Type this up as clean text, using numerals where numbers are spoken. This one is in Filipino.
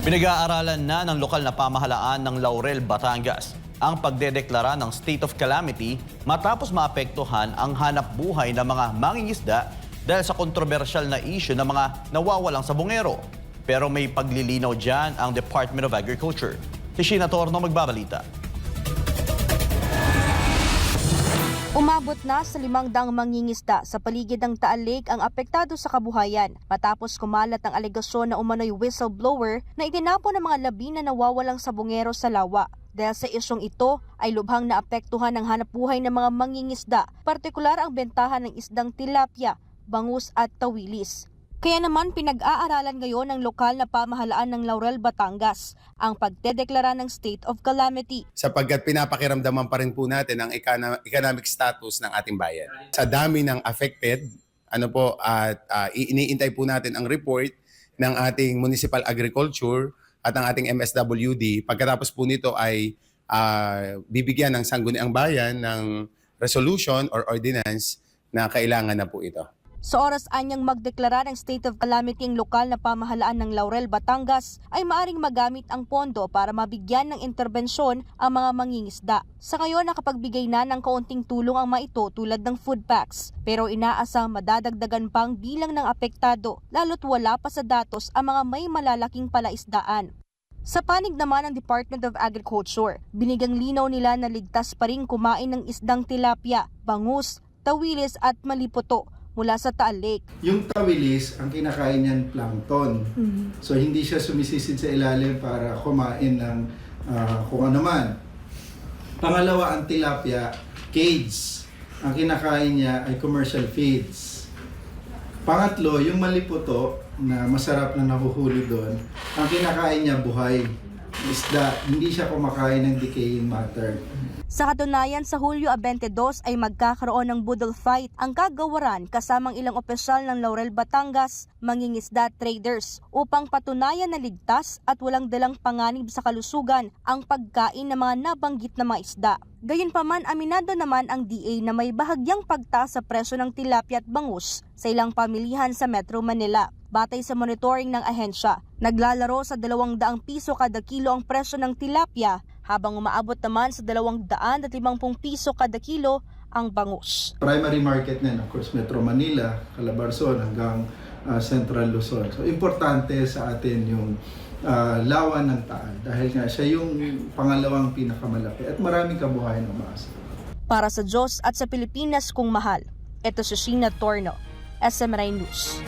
Pinag-aaralan na ng lokal na pamahalaan ng Laurel, Batangas ang pagdedeklara ng state of calamity matapos maapektuhan ang hanap buhay ng mga mangingisda dahil sa kontrobersyal na issue ng mga nawawalang sabongero. Pero may paglilinaw dyan ang Department of Agriculture. Si Sheena Torno magbabalita. Umabot na sa 500 mangingisda sa paligid ng Taal Lake ang apektado sa kabuhayan matapos kumalat ang alegasyon na umano'y whistleblower na itinapon ng mga labi na nawawalang sabongero sa lawa. Dahil sa isyong ito ay lubhang naapektuhan ang hanapbuhay ng mga mangingisda, partikular ang bentahan ng isdang tilapia, bangus at tawilis. Kaya naman pinag-aaralan ngayon ng lokal na pamahalaan ng Laurel, Batangas ang pagdedeklara ng state of calamity. Sapagkat pinapakiramdaman pa rin po natin ang economic status ng ating bayan. Sa dami ng affected, iniintay po natin ang report ng ating Municipal Agriculture at ang ating MSWD. Pagkatapos po nito ay bibigyan ng sangguniang bayan ng resolution or ordinance na kailangan na po ito. Sa oras anyang magdeklara ng state of calamity ang lokal na pamahalaan ng Laurel, Batangas ay maaring magamit ang pondo para mabigyan ng interbensyon ang mga mangingisda. Sa ngayon nakapagbigay na ng kaunting tulong ang mga ito tulad ng food packs, pero inaasang madadagdagan pang bilang ng apektado lalo't wala pa sa datos ang mga may malalaking palaisdaan. Sa panig naman ng Department of Agriculture, binigyang linaw nila na ligtas pa rin kumain ng isdang tilapia, bangus, tawilis at malipoto mula sa Taal Lake. Yung tawilis, ang kinakain niyan plankton. So hindi siya sumisisid sa ilalim para kumain ng kung ano man. Pangalawa, ang tilapia, cage. Ang kinakain niya ay commercial feeds. Pangatlo, yung maliputo na masarap na nahuhuli doon, ang kinakain niya buhay. Isda, hindi siya kumakain ng decaying matter. Sa katunayan, sa Hulyo 22 ay magkakaroon ng budol fight ang kagawaran kasamang ilang opisyal ng Laurel, Batangas, mangingisda traders upang patunayan na ligtas at walang dalang panganib sa kalusugan ang pagkain ng mga nabanggit na mga isda. Gayunpaman, aminado naman ang DA na may bahagyang pagtaas sa presyo ng tilapia at bangus sa ilang pamilihan sa Metro Manila. Batay sa monitoring ng ahensya, naglalaro sa 200 piso kada kilo ang presyo ng tilapia habang umaabot naman sa 250 piso kada kilo ang bangus. Primary market na, of course, Metro Manila, Calabarzon hanggang Central Luzon. So importante sa atin yung lawan ng Taal dahil nga siya yung pangalawang pinakamalaki at maraming kabuhayan ng maasa. Para sa Diyos at sa Pilipinas kung mahal, ito si Sheena Torno, SMNI News.